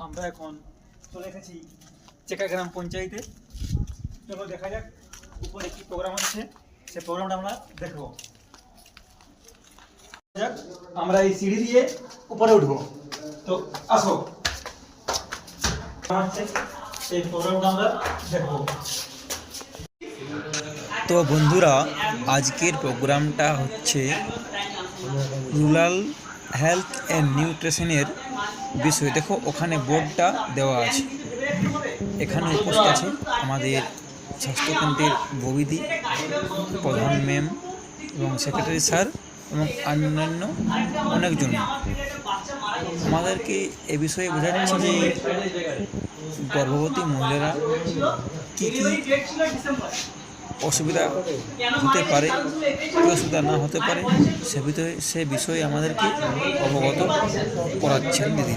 আমরা এখন চলে এসেছি চেকা গ্রাম পঞ্চায়েতে। চলো দেখা যাক উপরে কি প্রোগ্রাম হচ্ছে, সে প্রোগ্রামটা আমরা দেখব। আমরা এই সিঁড়ি দিয়ে উপরে উঠবো, তো আসো সেই প্রোগ্রামটা আমরা দেখব। তো বন্ধুরা, আজকের প্রোগ্রামটা হচ্ছে রুরাল হেলথ অ্যান্ড নিউট্রিশনের বিষয়। দেখো ওখানে বোর্ডটা দেওয়া আছে। এখানে উপস্থিত আছে আমাদের স্বাস্থ্যকেন্দ্রের ববিদি, প্রধান ম্যাম এবং সেক্রেটারি স্যার এবং অন্যান্য অনেকজন। আমাদেরকে এ বিষয়ে বোঝাচ্ছে যে গর্ভবতী মহিলারা কী কী অসুবিধা হতে পারে, কী অসুবিধা না হতে পারে, সে বিষয়ে আমাদেরকে অবগত করাচ্ছেন দিদি।